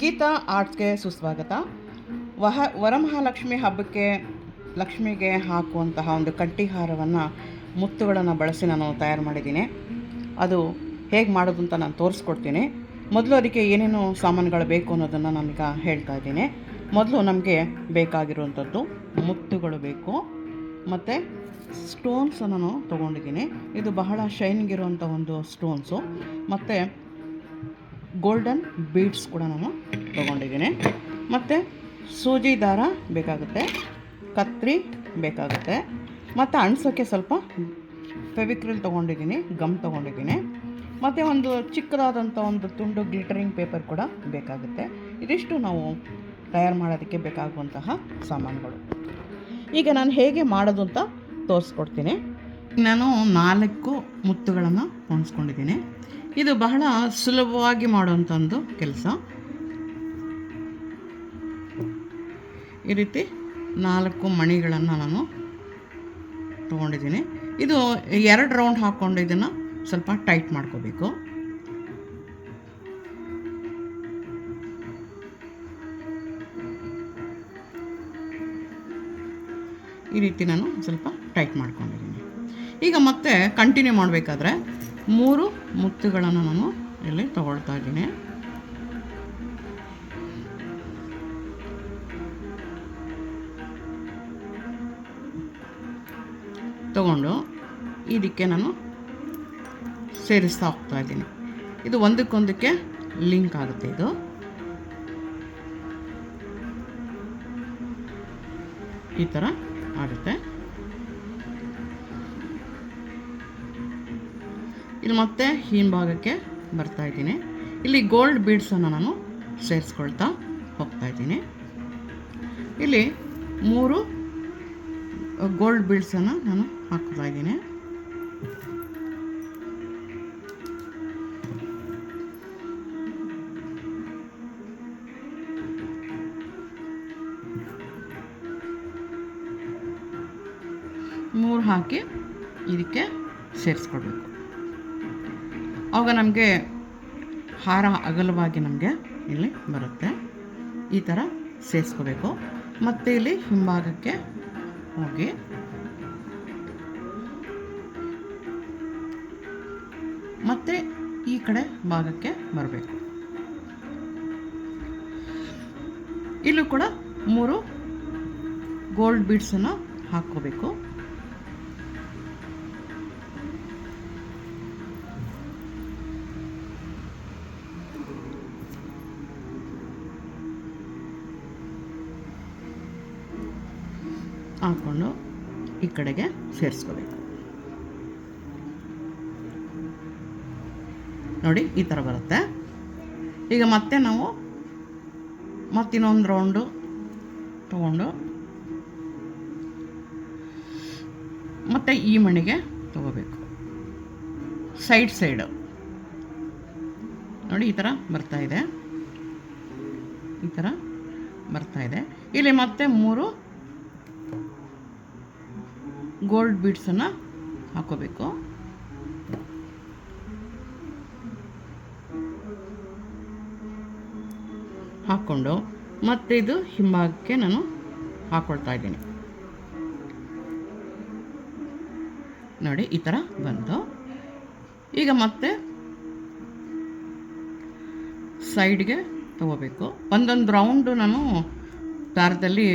ಗೀತಾ ಆರ್ಟ್ಸ್ಗೆ ಸುಸ್ವಾಗತ. ವರಮಹಾಲಕ್ಷ್ಮಿ ಹಬ್ಬಕ್ಕೆ ಲಕ್ಷ್ಮಿಗೆ ಹಾಕುವಂತಹ ಒಂದು ಕಂಠಿಹಾರವನ್ನು ಮುತ್ತುಗಳನ್ನು ಬಳಸಿ ನಾನು ತಯಾರು ಮಾಡಿದ್ದೀನಿ. ಅದು ಹೇಗೆ ಮಾಡೋದು ಅಂತ ನಾನು ತೋರಿಸ್ಕೊಡ್ತೀನಿ. ಮೊದಲು ಅದಕ್ಕೆ ಏನೇನು ಸಾಮಾನುಗಳು ಬೇಕು ಅನ್ನೋದನ್ನು ನಾನೀಗ ಹೇಳ್ತಾ ಇದ್ದೀನಿ. ಮೊದಲು ನಮಗೆ ಬೇಕಾಗಿರುವಂಥದ್ದು ಮುತ್ತುಗಳು ಬೇಕು, ಮತ್ತು ಸ್ಟೋನ್ಸ್ ನಾನು ತೊಗೊಂಡಿದ್ದೀನಿ. ಇದು ಬಹಳ ಶೈನಿಂಗ್ ಇರುವಂಥ ಒಂದು ಸ್ಟೋನ್ಸು, ಮತ್ತು ಗೋಲ್ಡನ್ ಬೀಡ್ಸ್ ಕೂಡ ನಾನು ತೊಗೊಂಡಿದ್ದೀನಿ. ಮತ್ತು ಸೂಜಿ ದಾರ ಬೇಕಾಗುತ್ತೆ, ಕತ್ರಿ ಬೇಕಾಗುತ್ತೆ, ಮತ್ತು ಅಣಿಸೋಕ್ಕೆ ಸ್ವಲ್ಪ ಫೆವಿಕ್ರಿಲ್ ತೊಗೊಂಡಿದ್ದೀನಿ, ಗಮ್ ತೊಗೊಂಡಿದ್ದೀನಿ, ಮತ್ತು ಒಂದು ಚಿಕ್ಕದಾದಂಥ ಒಂದು ತುಂಡು ಗ್ಲಿಟರಿಂಗ್ ಪೇಪರ್ ಕೂಡ ಬೇಕಾಗುತ್ತೆ. ಇದಿಷ್ಟು ನಾವು ತಯಾರು ಮಾಡೋದಕ್ಕೆ ಬೇಕಾಗುವಂತಹ ಸಾಮಾನುಗಳು. ಈಗ ನಾನು ಹೇಗೆ ಮಾಡೋದು ಅಂತ ತೋರಿಸ್ಕೊಡ್ತೀನಿ. ನಾನು 4 ಮುತ್ತುಗಳನ್ನು ಹೊಂದಿಸ್ಕೊಂಡಿದ್ದೀನಿ. ಇದು ಬಹಳ ಸುಲಭವಾಗಿ ಮಾಡುವಂಥ ಒಂದು ಕೆಲಸ. ಈ ರೀತಿ 4 ಮಣಿಗಳನ್ನು ನಾನು ತೊಗೊಂಡಿದ್ದೀನಿ. ಇದು 2 ರೌಂಡ್ ಹಾಕ್ಕೊಂಡು ಇದನ್ನು ಸ್ವಲ್ಪ ಟೈಟ್ ಮಾಡ್ಕೋಬೇಕು. ಈ ರೀತಿ ನಾನು ಸ್ವಲ್ಪ ಟೈಟ್ ಮಾಡ್ಕೊಂಡಿದ್ದೀನಿ. ಈಗ ಮತ್ತೆ ಕಂಟಿನ್ಯೂ ಮಾಡಬೇಕಾದ್ರೆ 3 ಮುತ್ತುಗಳನ್ನು ನಾನು ಇಲ್ಲಿ ತಗೊಳ್ತಾ ಇದ್ದೀನಿ. ತಗೊಂಡು ಇದಕ್ಕೆ ನಾನು ಸೇರಿಸ್ತಾ ಹೋಗ್ತಾ ಇದ್ದೀನಿ. ಇದು ಒಂದಕ್ಕೊಂದಕ್ಕೆ ಲಿಂಕ್ ಆಗುತ್ತೆ. ಇದು ಈ ಥರ ಆಗುತ್ತೆ. ಇಲ್ಲಿ ಮತ್ತೆ ಹಿಂಭಾಗಕ್ಕೆ ಬರ್ತಾ ಇದ್ದೀನಿ. ಇಲ್ಲಿ ಗೋಲ್ಡ್ ಬೀಡ್ಸನ್ನು ನಾನು ಸೇರಿಸ್ಕೊಳ್ತಾ ಹೋಗ್ತಾ ಇದ್ದೀನಿ. ಇಲ್ಲಿ 3 ಗೋಲ್ಡ್ ಬೀಡ್ಸನ್ನು ನಾನು ಹಾಕ್ತಾ ಇದ್ದೀನಿ. ಮೂರು ಹಾಕಿ ಇದಕ್ಕೆ ಸೇರಿಸ್ಕೊಳ್ಬೇಕು. ಆವಾಗ ನಮಗೆ ಹಾರ ಅಗಲವಾಗಿ ನಮಗೆ ಇಲ್ಲಿ ಬರುತ್ತೆ. ಈ ಥರ ಸೇರಿಸ್ಕೋಬೇಕು. ಮತ್ತು ಇಲ್ಲಿ ಹಿಂಭಾಗಕ್ಕೆ ಹೋಗಿ ಮತ್ತೆ ಈ ಕಡೆ ಭಾಗಕ್ಕೆ ಬರಬೇಕು. ಇಲ್ಲೂ ಕೂಡ 3 ಗೋಲ್ಡ್ ಬೀಡ್ಸನ್ನು ಹಾಕ್ಕೋಬೇಕು. ಹಾಕ್ಕೊಂಡು ಈ ಕಡೆಗೆ ಸೇರಿಸ್ಕೋಬೇಕು. ನೋಡಿ, ಈ ಥರ ಬರುತ್ತೆ. ಈಗ ಮತ್ತೆ ನಾವು ಮತ್ತಿನ್ನೊಂದು ರೌಂಡು ತಗೊಂಡು ಮತ್ತೆ ಈ ಮಣಿಗೆ ತಗೋಬೇಕು. ಸೈಡು ನೋಡಿ, ಈ ಥರ ಬರ್ತಾ ಇದೆ. ಈ ಥರ ಬರ್ತಾ ಇದೆ. ಇಲ್ಲಿ ಮತ್ತೆ 3 ಗೋಲ್ಡ್ ಬೀಡ್ಸನ್ನು ಹಾಕೋಬೇಕು. ಹಾಕ್ಕೊಂಡು ಮತ್ತೆ ಇದು ಹಿಂಭಾಗಕ್ಕೆ ನಾನು ಹಾಕ್ಕೊಳ್ತಾ ಇದ್ದೀನಿ. ನೋಡಿ, ಈ ಥರ ಬಂತು. ಈಗ ಮತ್ತೆ ಸೈಡ್ಗೆ ತಗೋಬೇಕು. ಒಂದೊಂದು ರೌಂಡು ನಾನು ದಾರದಲ್ಲಿ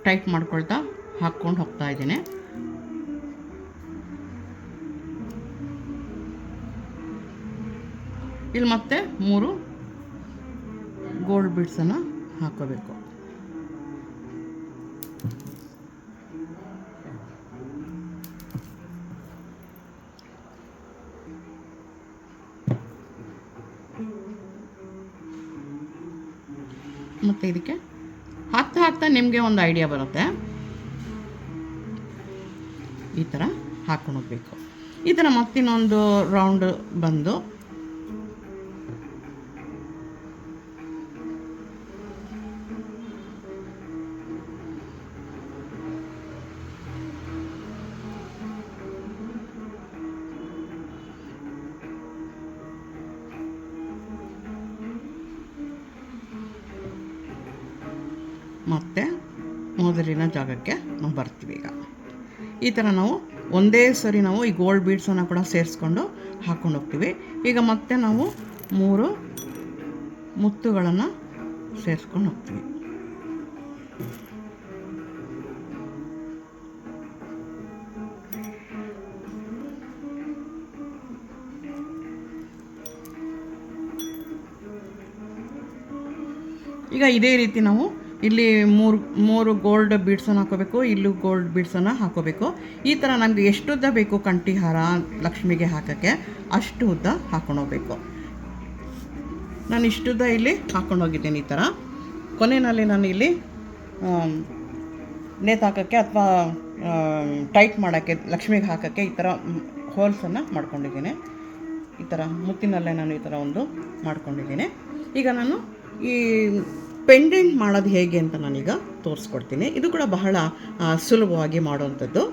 ಟೈಟ್ ಮಾಡ್ಕೊಳ್ತಾ ಹಾಕ್ಕೊಂಡು ಹೋಗ್ತಾ ಇದ್ದೀನಿ. ಇಲ್ಲಿ ಮತ್ತೆ 3 ಗೋಲ್ಡ್ ಬೀಡ್ಸನ್ನು ಹಾಕೋಬೇಕು. ಮತ್ತು ಇದಕ್ಕೆ ಹಾಕ್ತಾ ನಿಮಗೆ ಒಂದು ಐಡಿಯಾ ಬರುತ್ತೆ. ಈ ಥರ ಹಾಕ್ಕೊಂಡು ಹೋಗಬೇಕು. ಈ ಥರ ಮತ್ತಿನ್ನೊಂದು ರೌಂಡ್ ಬಂದು ಮತ್ತು ಮೊದಲಿನ ಜಾಗಕ್ಕೆ ನಾವು ಬರ್ತೀವಿ. ಈಗ ಈ ಥರ ನಾವು ಒಂದೇ ಸರಿ ನಾವು ಈ ಗೋಲ್ಡ್ ಬೀಡ್ಸನ್ನು ಕೂಡ ಸೇರಿಸ್ಕೊಂಡು ಹಾಕ್ಕೊಂಡು ಹೋಗ್ತೀವಿ. ಈಗ ಮತ್ತೆ ನಾವು 3 ಮುತ್ತುಗಳನ್ನು ಸೇರಿಸ್ಕೊಂಡು ಹೋಗ್ತೀವಿ. ಈಗ ಇದೇ ರೀತಿ ನಾವು ಇಲ್ಲಿ ಮೂರು ಗೋಲ್ಡ್ ಬೀಡ್ಸನ್ನು ಹಾಕೋಬೇಕು, ಇಲ್ಲೂ ಗೋಲ್ಡ್ ಬೀಡ್ಸನ್ನು ಹಾಕೋಬೇಕು. ಈ ಥರ ನಮಗೆ ಎಷ್ಟು ಉದ್ದ ಬೇಕು ಕಂಠಿಹಾರ ಲಕ್ಷ್ಮಿಗೆ ಹಾಕೋಕ್ಕೆ ಅಷ್ಟು ಉದ್ದ ಹಾಕ್ಕೊಂಡು ಹೋಗ್ಬೇಕು. ನಾನು ಇಷ್ಟುದ್ದ ಇಲ್ಲಿ ಹಾಕ್ಕೊಂಡು ಹೋಗಿದ್ದೀನಿ. ಈ ಥರ ಕೊನೆಯಲ್ಲಿ ನಾನು ಇಲ್ಲಿ ನೇತಾಕೋಕ್ಕೆ ಅಥವಾ ಟೈಟ್ ಮಾಡೋಕ್ಕೆ ಲಕ್ಷ್ಮಿಗೆ ಹಾಕೋಕ್ಕೆ ಈ ಥರ ಹೋಲ್ಸನ್ನು ಮಾಡ್ಕೊಂಡಿದ್ದೀನಿ. ಈ ಥರ ಮುತ್ತಿನಲ್ಲೇ ನಾನು ಈ ಥರ ಒಂದು ಮಾಡ್ಕೊಂಡಿದ್ದೀನಿ. ಈಗ ನಾನು ಈ ಪೆಂಡೆಂಟ್ ಮಾಡೋದು ಹೇಗೆ ಅಂತ ನಾನೀಗ ತೋರಿಸ್ಕೊಡ್ತೀನಿ. ಇದು ಕೂಡ ಬಹಳ ಸುಲಭವಾಗಿ ಮಾಡುವಂಥದ್ದು.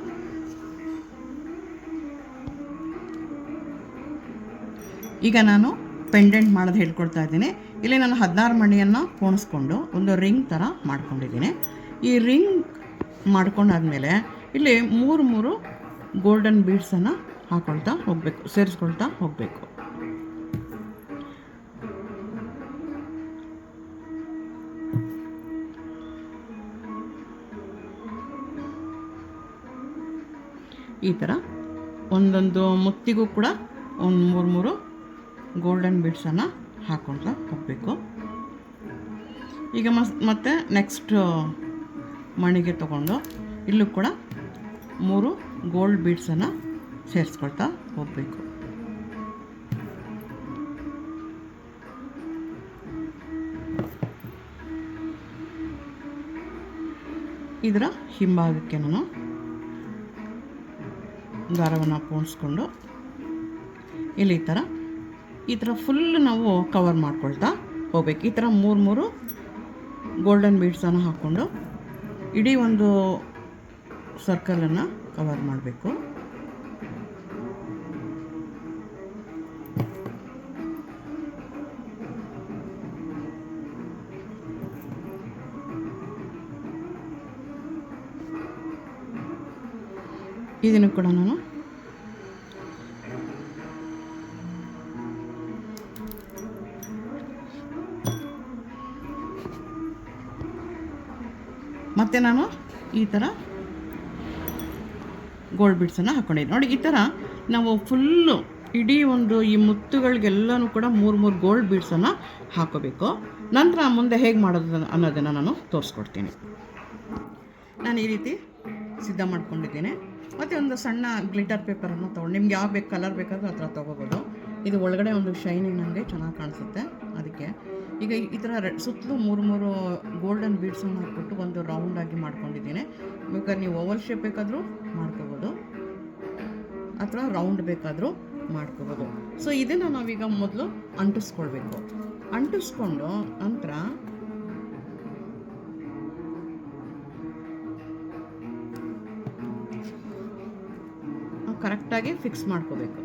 ಈಗ ನಾನು ಪೆಂಡೆಂಟ್ ಮಾಡೋದು ಹೇಳ್ಕೊಡ್ತಾ ಇದ್ದೀನಿ. ಇಲ್ಲಿ ನಾನು 16 ಮಣಿಯನ್ನು ಪೋಣಿಸ್ಕೊಂಡು ಒಂದು ರಿಂಗ್ ಥರ ಮಾಡ್ಕೊಂಡಿದ್ದೀನಿ. ಈ ರಿಂಗ್ ಮಾಡ್ಕೊಂಡಾದ್ಮೇಲೆ ಇಲ್ಲಿ 3 ಗೋಲ್ಡನ್ ಬೀಡ್ಸನ್ನು ಹಾಕ್ಕೊಳ್ತಾ ಹೋಗಬೇಕು, ಸೇರಿಸ್ಕೊಳ್ತಾ ಹೋಗಬೇಕು. ಈ ಥರ ಒಂದೊಂದು ಮುತ್ತಿಗೂ ಕೂಡ ಒಂದು 3 ಗೋಲ್ಡನ್ ಬೀಡ್ಸನ್ನು ಹಾಕ್ಕೊಳ್ತಾ ಹೋಗಬೇಕು. ಈಗ ಮತ್ತೆ ನೆಕ್ಸ್ಟ್ ಮಣಿಗೆ ತಗೊಂಡು ಇಲ್ಲೂ ಕೂಡ 3 ಗೋಲ್ಡ್ ಬೀಡ್ಸನ್ನು ಸೇರಿಸ್ಕೊಳ್ತಾ ಹೋಗಬೇಕು. ಇದರ ಹಿಂಭಾಗಕ್ಕೆ ನಾನು ದಾರವನ್ನು ಪೋಣಿಸ್ಕೊಂಡು ಇಲ್ಲಿ ಈ ಥರ ಫುಲ್ ನಾವು ಕವರ್ ಮಾಡ್ಕೊಳ್ತಾ ಹೋಗ್ಬೇಕು. ಈ ಥರ 3 ಗೋಲ್ಡನ್ ಬೀಡ್ಸನ್ನು ಹಾಕ್ಕೊಂಡು ಇಡೀ ಒಂದು ಸರ್ಕಲನ್ನು ಕವರ್ ಮಾಡಬೇಕು. ಇದನ್ನು ಕೂಡ ನಾನು ಮತ್ತೆ ಈ ಥರ ಗೋಲ್ಡ್ ಬೀಡ್ಸನ್ನು ಹಾಕ್ಕೊಂಡಿದ್ದೀನಿ ನೋಡಿ. ಈ ಥರ ನಾವು ಫುಲ್ಲು ಇಡೀ ಒಂದು ಈ ಮುತ್ತುಗಳಿಗೆಲ್ಲನೂ ಕೂಡ 3 ಗೋಲ್ಡ್ ಬೀಡ್ಸನ್ನು ಹಾಕೋಬೇಕು. ನಂತರ ಮುಂದೆ ಹೇಗೆ ಮಾಡೋದು ಅನ್ನೋದನ್ನು ನಾನು ತೋರಿಸ್ಕೊಡ್ತೀನಿ. ನಾನು ಈ ರೀತಿ ಸಿದ್ಧ ಮಾಡ್ಕೊಂಡಿದ್ದೀನಿ. ಮತ್ತು ಒಂದು ಸಣ್ಣ ಗ್ಲಿಟರ್ ಪೇಪರನ್ನು ತೊಗೊಂಡು ನಿಮ್ಗೆ ಯಾವ ಕಲರ್ ಬೇಕಾದರೂ ಆ ಥರ ತೊಗೋಬೋದು. ಇದು ಒಳಗಡೆ ಒಂದು ಶೈನಿಂಗ್ ನನಗೆ ಚೆನ್ನಾಗಿ ಕಾಣಿಸುತ್ತೆ. ಅದಕ್ಕೆ ಈಗ ಈ ಥರ ಸುತ್ತಲೂ 3 ಗೋಲ್ಡನ್ ಬೀಡ್ಸನ್ನು ಹಾಕ್ಬಿಟ್ಟು ಒಂದು ರೌಂಡಾಗಿ ಮಾಡ್ಕೊಂಡಿದ್ದೀನಿ. ಬೇಕಾದ್ರೆ ನೀವು ಓವಲ್ ಶೇಪ್ ಬೇಕಾದರೂ ಮಾಡ್ಕೋಬೋದು ಅಥವಾ ರೌಂಡ್ ಬೇಕಾದರೂ ಮಾಡ್ಕೋಬೋದು. ಸೊ ಇದನ್ನು ನಾವೀಗ ಮೊದಲು ಅಂಟಿಸ್ಕೊಳ್ಬೇಕು. ಅಂಟಿಸ್ಕೊಂಡು ನಂತರ ಕರೆಕ್ಟಾಗಿ ಫಿಕ್ಸ್ ಮಾಡ್ಕೋಬೇಕು.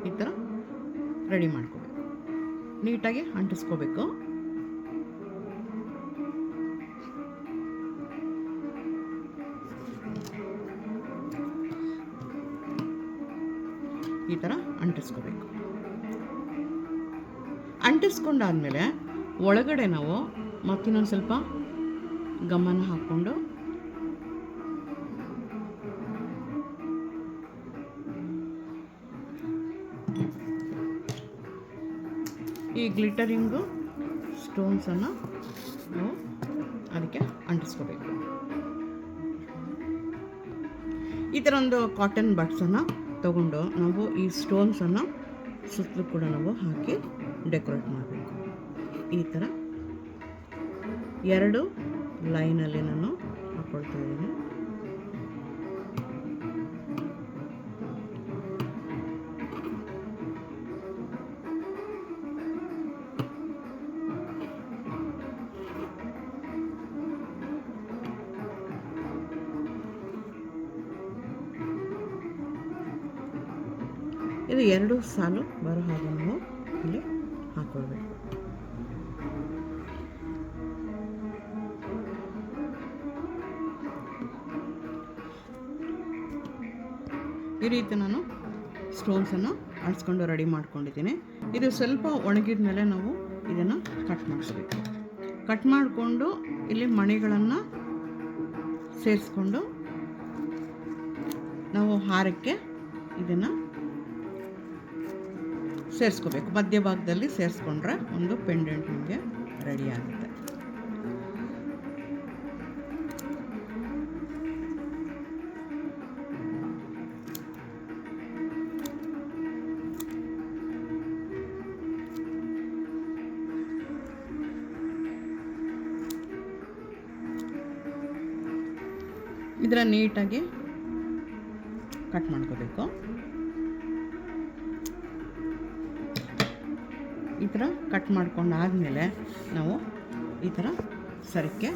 ಈ ಥರ ರೆಡಿ ಮಾಡ್ಕೋಬೇಕು, ನೀಟಾಗಿ ಅಂಟಿಸ್ಕೋಬೇಕು. ಈ ಥರ ಅಂಟಿಸ್ಕೋಬೇಕು. ಅಂಟಿಸ್ಕೊಂಡಾದ್ಮೇಲೆ ಒಳಗಡೆ ನಾವು ಮತ್ತಿನ್ನೊಂದು ಸ್ವಲ್ಪ ಗಮ್ಮನ ಹಾಕ್ಕೊಂಡು ಈ ಗ್ಲಿಟರಿಂಗು ಸ್ಟೋನ್ಸನ್ನು ನಾವು ಅದಕ್ಕೆ ಅಂಟಿಸ್ಕೋಬೇಕು. ಈ ಥರ ಒಂದು ಕಾಟನ್ ಬಡ್ಸನ್ನು ತಗೊಂಡು ನಾವು ಈ ಸ್ಟೋನ್ಸನ್ನು ಸುತ್ತಲೂ ಕೂಡ ನಾವು ಹಾಕಿ ಡೆಕೋರೇಟ್ ಮಾಡಬೇಕು. ಈ ಥರ 2 ಲೈನಲ್ಲಿ ನಾನು ಹಾಕ್ಕೊಳ್ತಾ ಇದ್ದೀನಿ. ಇದು 2 ಸಾಲು ಬರೋ ಹಾಗೆ ನಾವು ಇಲ್ಲಿ ಹಾಕ್ಕೊಳ್ಬೇಕು. ಈ ರೀತಿ ನಾನು ಸ್ಟೋನ್ಸನ್ನು ಅಳಿಸ್ಕೊಂಡು ರೆಡಿ ಮಾಡ್ಕೊಂಡಿದ್ದೀನಿ. ಇದು ಸ್ವಲ್ಪ ಒಣಗಿದ ಮೇಲೆ ನಾವು ಇದನ್ನು ಕಟ್ ಮಾಡಿಸ್ಬೇಕು. ಕಟ್ ಮಾಡಿಕೊಂಡು ಇಲ್ಲಿ ಮಣಿಗಳನ್ನು ಸೇರಿಸ್ಕೊಂಡು ನಾವು ಹಾರಕ್ಕೆ ಇದನ್ನು ಸೇರಿಸ್ಕೋಬೇಕು. ಮಧ್ಯಭಾಗದಲ್ಲಿ ಸೇರಿಸ್ಕೊಂಡ್ರೆ ಒಂದು ಪೆಂಡೆಂಟ್ ನಿಮಗೆ ರೆಡಿ ಆಗುತ್ತೆ. ಇದರ ನೀಟಾಗಿ ಕಟ್ ಮಾಡ್ಕೋಬೇಕು. ಈ ಥರ ಕಟ್ ಮಾಡ್ಕೊಂಡಾದಮೇಲೆ ನಾವು ಈ ಥರ ಸರಕ್ಕೆ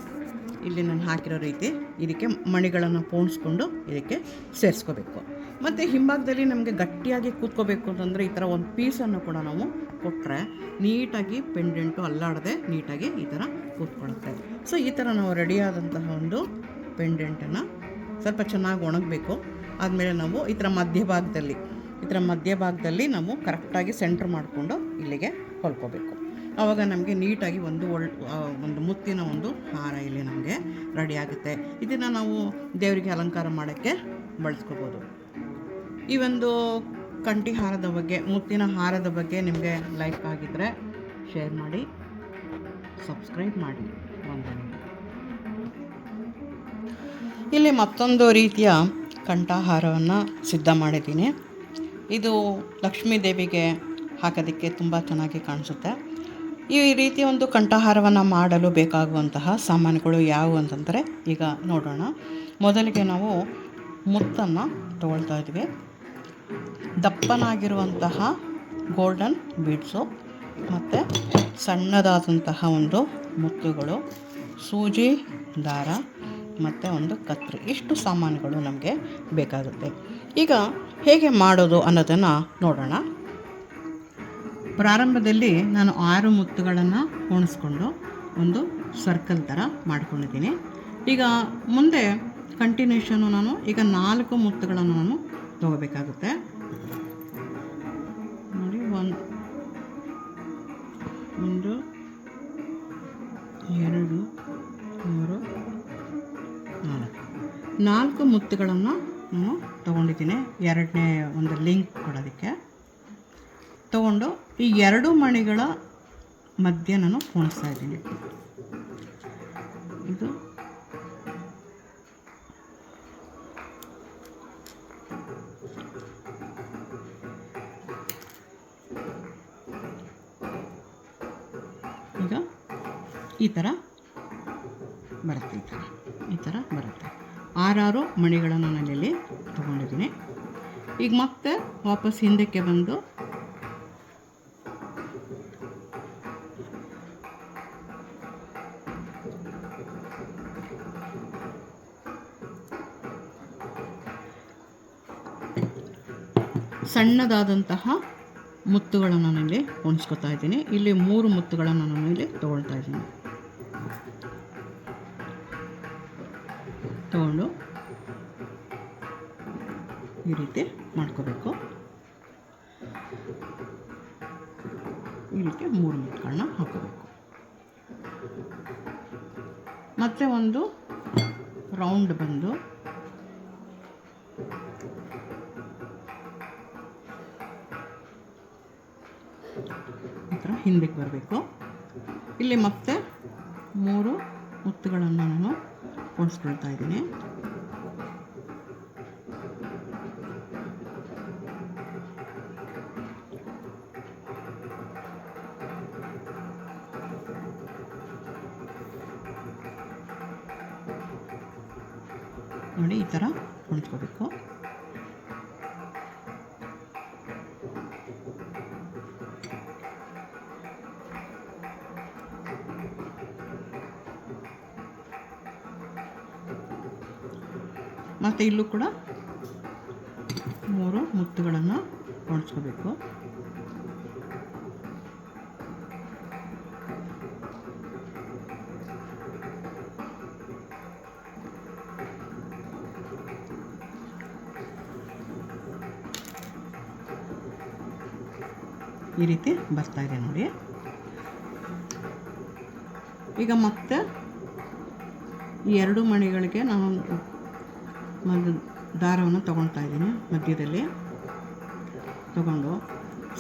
ಇಲ್ಲಿ ನಾನು ಹಾಕಿರೋ ರೀತಿ ಇದಕ್ಕೆ ಮಣಿಗಳನ್ನು ಪೋಣಿಸ್ಕೊಂಡು ಇದಕ್ಕೆ ಸೇರಿಸ್ಕೋಬೇಕು. ಮತ್ತು ಹಿಂಭಾಗದಲ್ಲಿ ನಮಗೆ ಗಟ್ಟಿಯಾಗಿ ಕೂತ್ಕೋಬೇಕು ಅಂತಂದರೆ ಈ ಥರ ಒಂದು ಪೀಸನ್ನು ಕೂಡ ನಾವು ಕೊಟ್ಟರೆ ನೀಟಾಗಿ ಪೆಂಡೆಂಟು ಅಲ್ಲಾಡದೆ ನೀಟಾಗಿ ಈ ಥರ ಕೂತ್ಕೊಳ್ಳುತ್ತೆ. ಸೊ ಈ ಥರ ನಾವು ರೆಡಿಯಾದಂತಹ ಒಂದು ಪೆಂಡೆಂಟನ್ನು ಸ್ವಲ್ಪ ಚೆನ್ನಾಗಿ ಒಣಗಬೇಕು. ಆದಮೇಲೆ ನಾವು ಈ ಥರ ಮಧ್ಯಭಾಗದಲ್ಲಿ ನಾವು ಕರೆಕ್ಟಾಗಿ ಸೆಂಟ್ರ್ ಮಾಡಿಕೊಂಡು ಇಲ್ಲಿಗೆ ಹೊಲ್ಕೋಬೇಕು. ಆವಾಗ ನಮಗೆ ನೀಟಾಗಿ ಒಂದು ಮುತ್ತಿನ ಒಂದು ಹಾರ ಇಲ್ಲಿ ನಮಗೆ ರೆಡಿ ಆಗುತ್ತೆ. ಇದನ್ನು ನಾವು ದೇವರಿಗೆ ಅಲಂಕಾರ ಮಾಡೋಕ್ಕೆ ಬಳಸ್ಕೋಬೋದು. ಈ ಒಂದು ಕಂಠಿ ಹಾರದ ಬಗ್ಗೆ, ಮುತ್ತಿನ ಹಾರದ ಬಗ್ಗೆ ನಿಮಗೆ ಲೈಕ್ ಆಗಿದ್ದರೆ ಶೇರ್ ಮಾಡಿ, ಸಬ್ಸ್ಕ್ರೈಬ್ ಮಾಡಿ. ವಂದನೆಗಳು. ಇಲ್ಲಿ ಮತ್ತೊಂದು ರೀತಿಯ ಕಂಠಹಾರವನ್ನು ಸಿದ್ಧ ಮಾಡಿದ್ದೀನಿ. ಇದು ಲಕ್ಷ್ಮೀ ದೇವಿಗೆ ಹಾಕೋದಕ್ಕೆ ತುಂಬ ಚೆನ್ನಾಗಿ ಕಾಣಿಸುತ್ತೆ. ಈ ರೀತಿಯ ಒಂದು ಕಂಠಹಾರವನ್ನು ಮಾಡಲು ಬೇಕಾಗುವಂತಹ ಸಾಮಾನುಗಳು ಯಾವುವು ಅಂತಂದರೆ ಈಗ ನೋಡೋಣ. ಮೊದಲಿಗೆ ನಾವು ಮುತ್ತನ್ನು ತಗೊಳ್ತಾ ಇದ್ವಿ. ದಪ್ಪನಾಗಿರುವಂತಹ ಗೋಲ್ಡನ್ ಬೀಡ್ಸು ಮತ್ತು ಸಣ್ಣದಾದಂತಹ ಒಂದು ಮುತ್ತುಗಳು, ಸೂಜಿ ದಾರ ಮತ್ತು ಒಂದು ಕತ್ರಿ, ಇಷ್ಟು ಸಾಮಾನುಗಳು ನಮಗೆ ಬೇಕಾಗುತ್ತೆ. ಈಗ ಹೇಗೆ ಮಾಡೋದು ಅನ್ನೋದನ್ನು ನೋಡೋಣ. ಪ್ರಾರಂಭದಲ್ಲಿ ನಾನು 6 ಮುತ್ತುಗಳನ್ನು ಪೋಣಿಸ್ಕೊಂಡು ಒಂದು ಸರ್ಕಲ್ ಥರ ಮಾಡ್ಕೊಂಡಿದ್ದೀನಿ. ಈಗ ಮುಂದೆ ಕಂಟಿನ್ಯೂಷನು ನಾನು ಈಗ 4 ಮುತ್ತುಗಳನ್ನು ನಾನು ತಗೋಬೇಕಾಗುತ್ತೆ. ನೋಡಿ, 1 2 3 4 ಮುತ್ತುಗಳನ್ನು ನಾನು ತೊಗೊಂಡಿದ್ದೀನಿ. ಎರಡನೇ ಒಂದು ಲಿಂಕ್ ಕೊಡೋದಕ್ಕೆ ತೊಗೊಂಡು ಈ 2 ಮಣಿಗಳ ಮಧ್ಯೆ ನಾನು ಪೋಣಿಸ್ತಾ ಇದ್ದೀನಿ. ಇದು ಈಗ ಈ ಥರ ಬರುತ್ತೆ. ಈ ಥರ ಬರುತ್ತೆ. 6 ಮಣಿಗಳನ್ನು ನಾನಿಲ್ಲಿ ತೊಗೊಂಡಿದ್ದೀನಿ. ಈಗ ಮತ್ತೆ ವಾಪಸ್ ಹಿಂದಕ್ಕೆ ಬಂದು ಸಣ್ಣದಾದಂತಹ ಮುತ್ತುಗಳನ್ನು ನಾನಿಲ್ಲಿ ಪೋಣಿಸ್ಕೊತಾ ಇದ್ದೀನಿ. ಇಲ್ಲಿ 3 ಮುತ್ತುಗಳನ್ನು ನಾನು ಇಲ್ಲಿ ತೊಗೊಳ್ತಾ ಇದ್ದೀನಿ. ತೊಗೊಂಡು ಈ ರೀತಿ ಮಾಡ್ಕೋಬೇಕು. ಈ ರೀತಿ 3 ಮುತ್ತುಗಳನ್ನ ಹಾಕೋಬೇಕು. ಮತ್ತೆ ಒಂದು ರೌಂಡ್ ಬಂದು ಈ ಥರ ಹಿಂದಕ್ಕೆ ಬರಬೇಕು. ಇಲ್ಲಿ ಮತ್ತೆ 3 ಮುತ್ತುಗಳನ್ನು ನಾನು ಪೋಣಿಸ್ಕೊಳ್ತಾ ಇದ್ದೀನಿ. ನೋಡಿ, ಈ ಥರ ಪೋಣಿಸ್ಕೋಬೇಕು. ಮತ್ತು ಇಲ್ಲೂ ಕೂಡ 3 ಮುತ್ತುಗಳನ್ನು ಪೋಣಿಸ್ಕೋಬೇಕು. ಈ ರೀತಿ ಬರ್ತಾ ಇದೆ ನೋಡಿ. ಈಗ ಮತ್ತೆ ಈ 2 ಮಣಿಗಳಿಗೆ ನಾನು ಒಂದು ದಾರವನ್ನು ತೊಗೊಳ್ತಾ ಇದ್ದೀನಿ ಮಧ್ಯದಲ್ಲಿ ತಗೊಂಡು.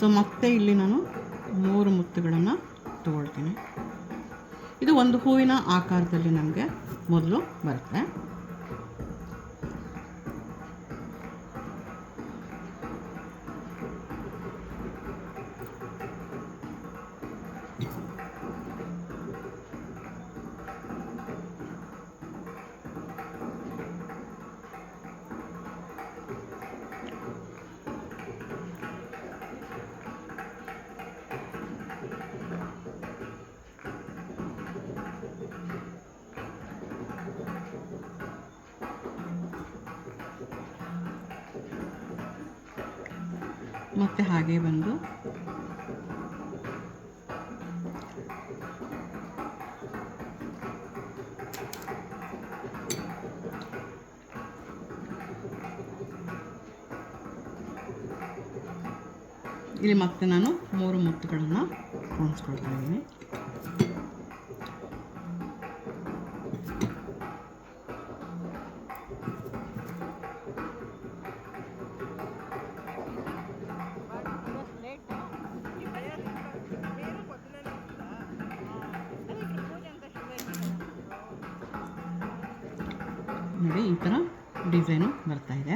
ಸೊ ಮತ್ತೆ ಇಲ್ಲಿ ನಾನು 3 ಮುತ್ತುಗಳನ್ನು ತಗೊಳ್ತೀನಿ. ಇದು ಒಂದು ಹೂವಿನ ಆಕಾರದಲ್ಲಿ ನಮಗೆ ಮೊದಲು ಬರುತ್ತೆ. ಮತ್ತು ಹಾಗೆ ಬಂದು ಇಲ್ಲಿ ಮತ್ತೆ ನಾನು 3 ಮುತ್ತುಗಳನ್ನು ಹೊಂದಿಸ್ಕೊಳ್ತಾ ಇದ್ದೀನಿ. ನೋಡಿ ಈ ಥರ ಡಿಸೈನು ಬರ್ತಾ ಇದೆ.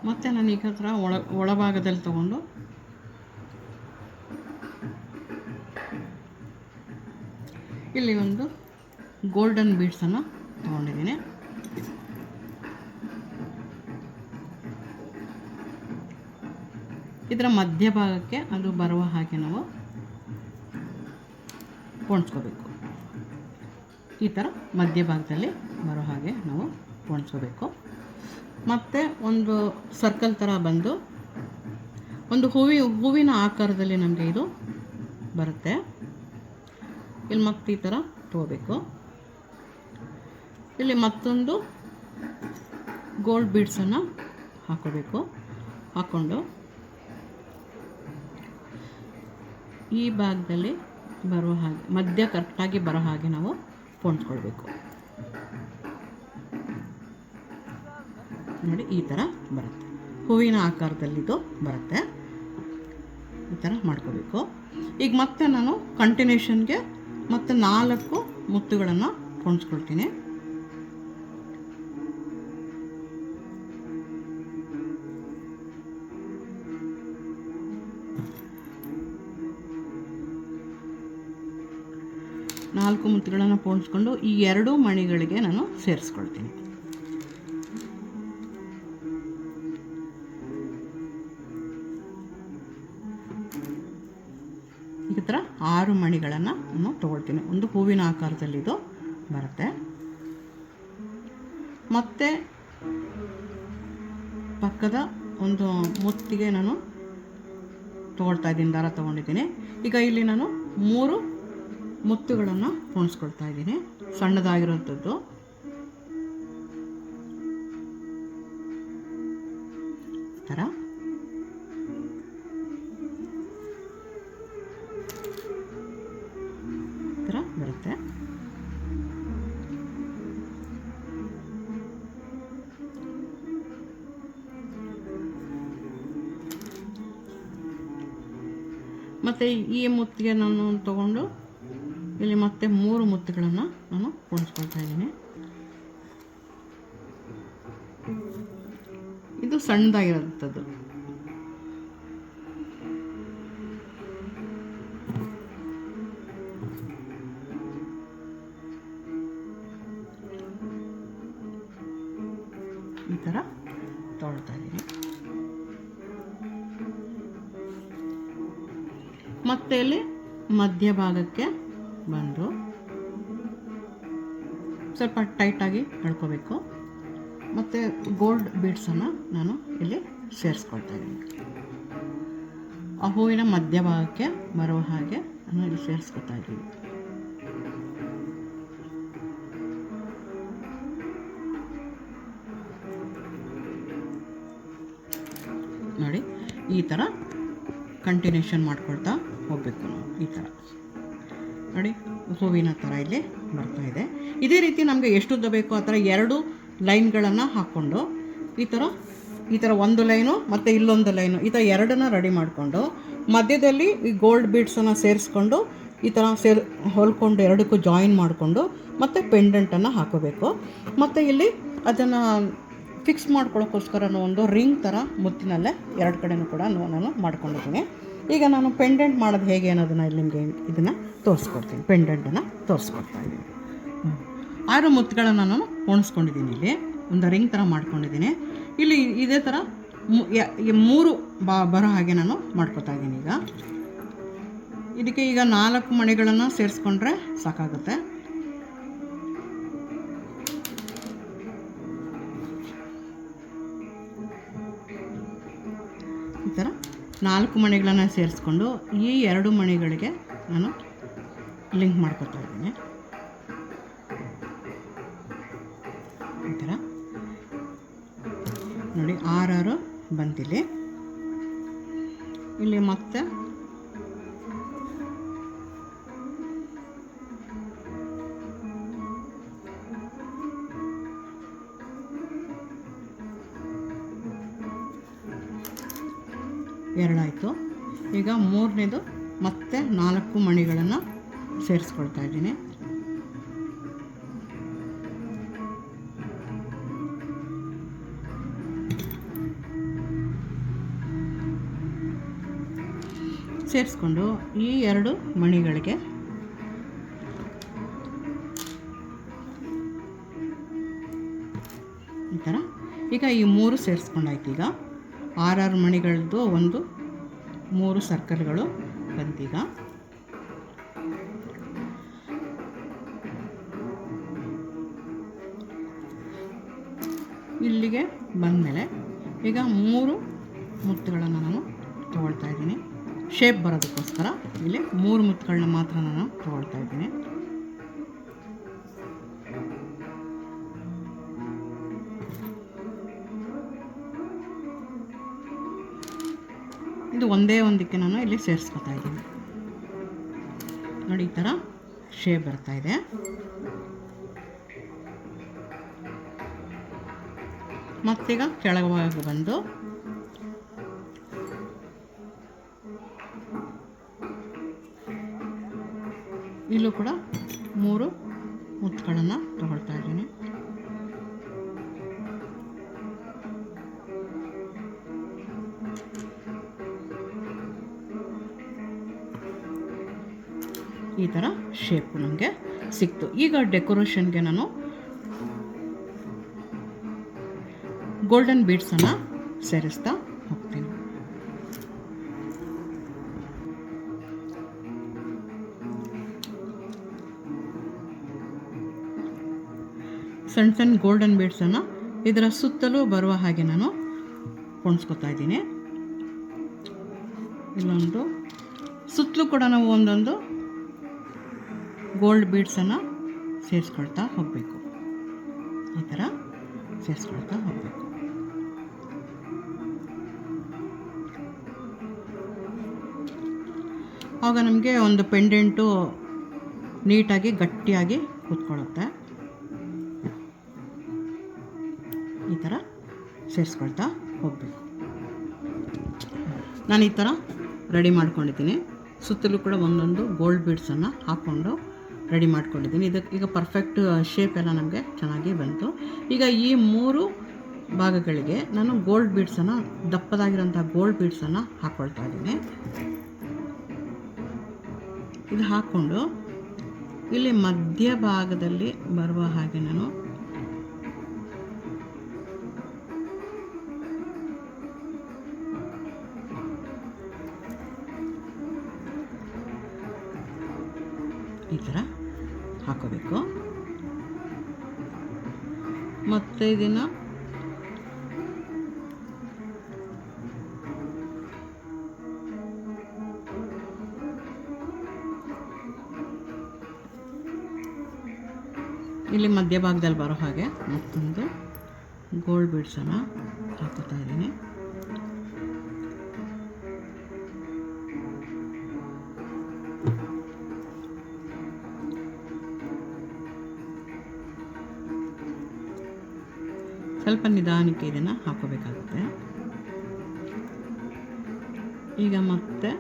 ಮತ್ತು ನಾನು ಈಗ ಥರ ಒಳಭಾಗದಲ್ಲಿ ತಗೊಂಡು ಇಲ್ಲಿ ಒಂದು ಗೋಲ್ಡನ್ ಬೀಡ್ಸನ್ನು ತಗೊಂಡಿದ್ದೀನಿ. ಇದರ ಮಧ್ಯಭಾಗಕ್ಕೆ ಅದು ಬರುವ ಹಾಗೆ ನಾವು ಪೋಣಿಸ್ಕೋಬೇಕು. ಈ ಥರ ಮಧ್ಯಭಾಗದಲ್ಲಿ ಬರೋ ಹಾಗೆ ನಾವು ಪೋಣಿಸ್ಕೋಬೇಕು. ಮತ್ತು ಒಂದು ಸರ್ಕಲ್ ಥರ ಬಂದು ಒಂದು ಹೂವಿನ ಆಕಾರದಲ್ಲಿ ನಮಗೆ ಇದು ಬರುತ್ತೆ. ಇಲ್ಲಿ ಮತ್ತೆ ಈ ಥರ ತಗೋಬೇಕು. ಇಲ್ಲಿ ಮತ್ತೊಂದು ಗೋಲ್ಡ್ ಬೀಡ್ಸನ್ನು ಹಾಕೋಬೇಕು. ಹಾಕ್ಕೊಂಡು ಈ ಭಾಗದಲ್ಲಿ ಬರುವ ಹಾಗೆ ಮಧ್ಯ ಕರೆಕ್ಟಾಗಿ ಬರೋ ಹಾಗೆ ನಾವು ಪೋಣಿಸ್ಕೊಳ್ಬೇಕು. ನೋಡಿ ಈ ಥರ ಬರುತ್ತೆ. ಹೂವಿನ ಆಕಾರದಲ್ಲಿದು ಬರುತ್ತೆ. ಈ ಥರ ಮಾಡ್ಕೋಬೇಕು. ಈಗ ಮತ್ತೆ ನಾನು ಕಂಟಿನ್ಯೂಷನ್ಗೆ ಮತ್ತೆ 4 ಮುತ್ತುಗಳನ್ನು ಪೋಣಿಸ್ಕೊಳ್ತೀನಿ. ನಾಲ್ಕು ಮುತ್ತುಗಳನ್ನು ಪೋಣಿಸ್ಕೊಂಡು ಈ 2 ಮಣಿಗಳಿಗೆ ನಾನು ಸೇರಿಸ್ಕೊಳ್ತೀನಿ. ಈ ಥರ 6 ಮಣಿಗಳನ್ನು ನಾನು ತೊಗೊಳ್ತೀನಿ. ಒಂದು ಹೂವಿನ ಆಕಾರದಲ್ಲಿದು ಬರುತ್ತೆ. ಮತ್ತು ಪಕ್ಕದ ಒಂದು ಮುತ್ತಿಗೆ ನಾನು ತೊಗೊಳ್ತಾ ಇದ್ದೀನಿ, ದಾರ ತೊಗೊಂಡಿದ್ದೀನಿ. ಈಗ ಇಲ್ಲಿ ನಾನು 3 ಮುತ್ತುಗಳನ್ನು ಪೋಣಿಸ್ಕೊಳ್ತಾ ಇದ್ದೀನಿ, ಸಣ್ಣದಾಗಿರುವಂಥದ್ದು. ಥರ ಬರುತ್ತೆ. ಮತ್ತು ಈ ಮುತ್ತಿಗೆ ನಾನು ತಗೊಂಡು ಇಲ್ಲಿ ಮತ್ತೆ 3 ಮುತ್ತುಗಳನ್ನು ನಾನು ಪೋಣಿಸ್ಕೊಳ್ತಾ ಇದ್ದೀನಿ. ಇದು ಸಣ್ಣದಾಗಿರೋಂಥದ್ದು. ಈ ಥರ ತೊಗೊಳ್ತಾ ಇದ್ದೀನಿ. ಮತ್ತೆ ಇಲ್ಲಿ ಮಧ್ಯಭಾಗಕ್ಕೆ ಬಂದು ಸ್ವಲ್ಪ ಟೈಟಾಗಿ ಎಳ್ಕೋಬೇಕು. ಮತ್ತು ಗೋಲ್ಡ್ ಬೀಡ್ಸನ್ನು ನಾನು ಇಲ್ಲಿ ಸೇರಿಸ್ಕೊಳ್ತಾ ಇದ್ದೀನಿ. ಆ ಹೂವಿನ ಮಧ್ಯಭಾಗಕ್ಕೆ ಬರುವ ಹಾಗೆ ನಾನು ಇಲ್ಲಿ ಸೇರಿಸ್ಕೊಳ್ತಾ ಇದ್ದೀನಿ. ನೋಡಿ ಈ ಥರ ಕಂಟಿನ್ಯೂಷನ್ ಮಾಡ್ಕೊಳ್ತಾ ಹೋಗಬೇಕು ನಾವು. ಈ ಥರ ನೋಡಿ ಹೂವಿನ ಥರ ಇಲ್ಲಿ ಬರ್ತಾಯಿದೆ. ಇದೇ ರೀತಿ ನಮಗೆ ಎಷ್ಟು ಉದ್ದ ಬೇಕೋ ಆ ಥರ 2 ಲೈನ್ಗಳನ್ನು ಹಾಕ್ಕೊಂಡು ಈ ಥರ ಒಂದು ಲೈನು ಮತ್ತು ಇಲ್ಲೊಂದು ಲೈನು ಈ ಥರ 2 ರೆಡಿ ಮಾಡಿಕೊಂಡು ಮಧ್ಯದಲ್ಲಿ ಈ ಗೋಲ್ಡ್ ಬೀಡ್ಸನ್ನು ಸೇರಿಸ್ಕೊಂಡು ಈ ಥರ ಹೊಲ್ಕೊಂಡು 2ಕ್ಕೂ ಜಾಯಿನ್ ಮಾಡಿಕೊಂಡು ಮತ್ತು ಪೆಂಡೆಂಟನ್ನು ಹಾಕೋಬೇಕು. ಮತ್ತು ಇಲ್ಲಿ ಅದನ್ನು ಫಿಕ್ಸ್ ಮಾಡ್ಕೊಳ್ಳೋಕ್ಕೋಸ್ಕರ ಒಂದು ರಿಂಗ್ ಥರ ಮುತ್ತಿನಲ್ಲೇ 2 ಕಡೆಯೂ ಕೂಡ ನಾನು ಮಾಡ್ಕೊಂಡಿದ್ದೀನಿ. ಈಗ ನಾನು ಪೆಂಡೆಂಟ್ ಮಾಡೋದು ಹೇಗೆ ಅನ್ನೋದನ್ನು ಇಲ್ಲಿ ನಿಮಗೆ ಇದನ್ನು ತೋರಿಸ್ಕೊಡ್ತೀನಿ. ಪೆಂಡೆಂಟನ್ನು ತೋರಿಸ್ಕೊಡ್ತಾ ಇದ್ದೀನಿ. 6 ಮುತ್ತುಗಳನ್ನು ನಾನು ಒಣಸ್ಕೊಂಡಿದ್ದೀನಿ. ಇಲ್ಲಿ ಒಂದು ರಿಂಗ್ ಥರ ಮಾಡ್ಕೊಂಡಿದ್ದೀನಿ. ಇಲ್ಲಿ ಇದೇ ಥರ 3 ಬರೋ ಹಾಗೆ ನಾನು ಮಾಡ್ಕೊತಾ ಇದ್ದೀನಿ. ಇದಕ್ಕೆ ಈಗ 4 ಮಣಿಗಳನ್ನು ಸೇರಿಸ್ಕೊಂಡ್ರೆ ಸಾಕಾಗುತ್ತೆ. ಈ ಥರ 4 ಮಣಿಗಳನ್ನು ಸೇರಿಸ್ಕೊಂಡು ಈ 2 ಮಣಿಗಳಿಗೆ ನಾನು ಲಿಂಕ್ ಮಾಡ್ಕೊತಾ ಇದ್ದೀನಿ. ಈ ಥರ ನೋಡಿ 6 ಬಂತಿಲ್ಲಿ. ಇಲ್ಲಿ ಮತ್ತೆ ಎರಡಾಯಿತು. ಈಗ 3ನೇದು ಮತ್ತೆ 4 ಮಣಿಗಳನ್ನು ಸೇರಿಸ್ಕೊಳ್ತಾ ಇದ್ದೀನಿ. ಸೇರಿಸ್ಕೊಂಡು ಈ 2 ಮಣಿಗಳಿಗೆ ಈ ಥರ ಈಗ ಈ 3 ಸೇರಿಸ್ಕೊಂಡಾಯ್ತು. ಈಗ 6 ಮಣಿಗಳದ್ದು 3 ಸರ್ಕಲ್ಗಳು ಬಂತೀಗ. ಇಲ್ಲಿಗೆ ಬಂದಮೇಲೆ ಈಗ 3 ಮುತ್ತುಗಳನ್ನು ನಾನು ತೊಗೊಳ್ತಾ ಇದ್ದೀನಿ. ಶೇಪ್ ಬರೋದಕ್ಕೋಸ್ಕರ ಇಲ್ಲಿ 3 ಮುತ್ತುಗಳನ್ನ ಮಾತ್ರ ನಾನು ತೊಗೊಳ್ತಾ ಇದ್ದೀನಿ. ಇದು ಒಂದೇ ಒಂದಕ್ಕೆ ನಾನು ಇಲ್ಲಿ ಸೇರಿಸ್ಕೊತಾ ಇದ್ದೀನಿ. ನೋಡಿ ಈ ಥರ ಶೇಪ್ ಬರ್ತಾ ಇದೆ. ಮತ್ತೀಗ ಕೆಳಗೆ ಬಂದು ಇಲ್ಲೂ ಕೂಡ 3 ಮುತ್ತುಗಳನ್ನು ತಗೊಳ್ತಾ ಇದ್ದೀನಿ. ಈ ಥರ ಶೇಪು ನನಗೆ ಸಿಕ್ತು. ಈಗ ಡೆಕೋರೇಷನ್ಗೆ ನಾನು ಗೋಲ್ಡನ್ ಬೀಡ್ಸನ್ನು ಸೇರಿಸ್ತಾ ಹೋಗ್ತೀನಿ. ಸಣ್ಣ ಸಣ್ಣ ಗೋಲ್ಡನ್ ಬೀಡ್ಸನ್ನು ಇದರ ಸುತ್ತಲೂ ಬರುವ ಹಾಗೆ ನಾನು ಹೊಣ್ಸ್ಕೊತಾ ಇದ್ದೀನಿ. ಇಲ್ಲೊಂದು ಸುತ್ತಲೂ ಕೂಡ ನಾವು ಒಂದೊಂದು ಗೋಲ್ಡ್ ಬೀಡ್ಸನ್ನು ಸೇರಿಸ್ಕೊಳ್ತಾ ಹೋಗಬೇಕು. ಈ ಥರ ಸೇರಿಸ್ಕೊಳ್ತಾ ಹೋಗಬೇಕು. ಆಗ ನಮಗೆ ಒಂದು ಪೆಂಡೆಂಟು ನೀಟಾಗಿ ಗಟ್ಟಿಯಾಗಿ ಕೂತ್ಕೊಳ್ಳುತ್ತೆ. ಈ ಥರ ಸೇರಿಸ್ಕೊಳ್ತಾ ಹೋಗಬೇಕು. ನಾನು ಈ ಥರ ರೆಡಿ ಮಾಡ್ಕೊಂಡಿದ್ದೀನಿ. ಸುತ್ತಲೂ ಕೂಡ ಒಂದೊಂದು ಗೋಲ್ಡ್ ಬೀಡ್ಸನ್ನು ಹಾಕ್ಕೊಂಡು ರೆಡಿ ಮಾಡ್ಕೊಂಡಿದ್ದೀನಿ. ಇದಕ್ಕೆ ಈಗ ಪರ್ಫೆಕ್ಟ್ ಶೇಪ್ ಎಲ್ಲ ನಮಗೆ ಚೆನ್ನಾಗಿ ಬಂತು. ಈಗ ಈ 3 ಭಾಗಗಳಿಗೆ ನಾನು ಗೋಲ್ಡ್ ಬೀಡ್ಸನ್ನು ದಪ್ಪದಾಗಿರೋಂಥ ಗೋಲ್ಡ್ ಬೀಡ್ಸನ್ನು ಹಾಕ್ಕೊಳ್ತಾ ಇದ್ದೀನಿ. ಇದು ಹಾಕ್ಕೊಂಡು ಇಲ್ಲಿ ಮಧ್ಯ ಭಾಗದಲ್ಲಿ ಬರುವ ಹಾಗೆ ನಾನು ಈ ಥರ ಹಾಕೋಬೇಕು. ಮತ್ತು ಇದನ್ನು ಇಲ್ಲಿ ಮಧ್ಯಭಾಗದಲ್ಲಿ ಬರೋ ಹಾಗೆ ಮತ್ತೊಂದು ಗೋಲ್ಡ್ ಬೀಡ್ಸನ್ನು ಹಾಕೋತಾ ಇದ್ದೀನಿ. ಸ್ವಲ್ಪ ನಿಧಾನಕ್ಕೆ ಇದನ್ನು ಹಾಕೋಬೇಕಾಗುತ್ತೆ. ಈಗ ಮತ್ತೆ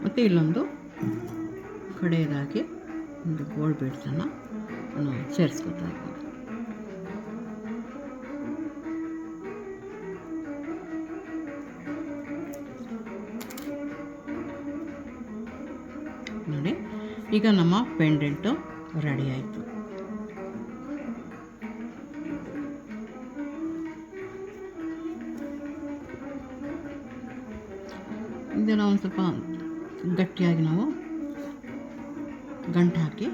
ಮತ್ತು ಇಲ್ಲೊಂದು ಕಡೆಯದಾಗಿ ಒಂದು ಗೋಲ್ಡ್ ಬೀಡ್ಸನ್ನು ನಾನು ಸೇರಿಸ್ಕೊತಾ ಇದ್ದೀನಿ. ನೋಡಿ, ಈಗ ನಮ್ಮ ಪೆಂಡೆಂಟು ರೆಡಿ ಆಯಿತು. ಇದನ್ನು ಒಂದು ಸ್ವಲ್ಪ ಗಟ್ಟಿಯಾಗಿ ನಾವು ಗಂಟು ಹಾಕಿ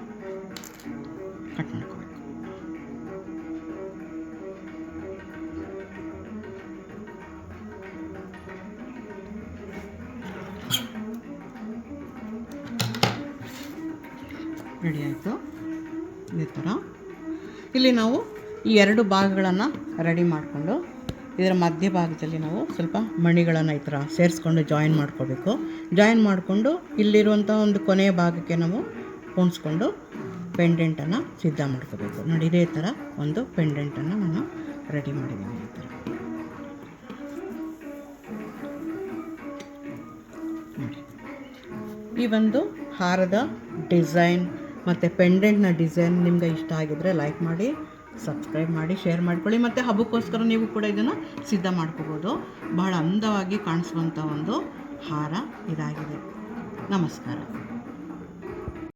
ಕಟ್ ಮಾಡ್ಕೋಬೇಕು. ರೆಡಿ ಆಯಿತು. ಇದೇ ಥರ ಇಲ್ಲಿ ನಾವು ಈ 2 ಭಾಗಗಳನ್ನು ರೆಡಿ ಮಾಡಿಕೊಂಡು ಇದರ ಮಧ್ಯಭಾಗದಲ್ಲಿ ನಾವು ಸ್ವಲ್ಪ ಮಣಿಗಳನ್ನು ಈ ಥರ ಸೇರಿಸ್ಕೊಂಡು ಜಾಯಿನ್ ಮಾಡ್ಕೋಬೇಕು. ಜಾಯಿನ್ ಮಾಡಿಕೊಂಡು ಇಲ್ಲಿರುವಂಥ ಒಂದು ಕೊನೆಯ ಭಾಗಕ್ಕೆ ನಾವು ಹೊಂದಿಸ್ಕೊಂಡು ಪೆಂಡೆಂಟನ್ನು ಸಿದ್ಧ ಮಾಡ್ಕೋಬೇಕು. ನೋಡಿ, ಇದೇ ಥರ ಒಂದು ಪೆಂಡೆಂಟನ್ನು ನಾನು ರೆಡಿ ಮಾಡಿದ್ದೀನಿ. ಈ ಥರ ನೋಡಿ, ಈ ಒಂದು ಹಾರದ ಡಿಸೈನ್ ಮತ್ತು ಪೆಂಡೆಂಟ್ನ ಡಿಸೈನ್ ನಿಮಗೆ ಇಷ್ಟ ಆಗಿದ್ದರೆ ಲೈಕ್ ಮಾಡಿ, ಸಬ್ಸ್ಕ್ರೈಬ್ ಮಾಡಿ, ಶೇರ್ ಮಾಡ್ಕೊಳ್ಳಿ. ಮತ್ತು ಹಬ್ಬಕ್ಕೋಸ್ಕರ ನೀವು ಕೂಡ ಇದನ್ನು ಸಿದ್ಧ ಮಾಡ್ಕೋಬೋದು. ಬಹಳ ಅಂದವಾಗಿ ಕಾಣಿಸುವಂಥ ಒಂದು ಹಾರ ಇದಾಗಿದೆ. ನಮಸ್ಕಾರ.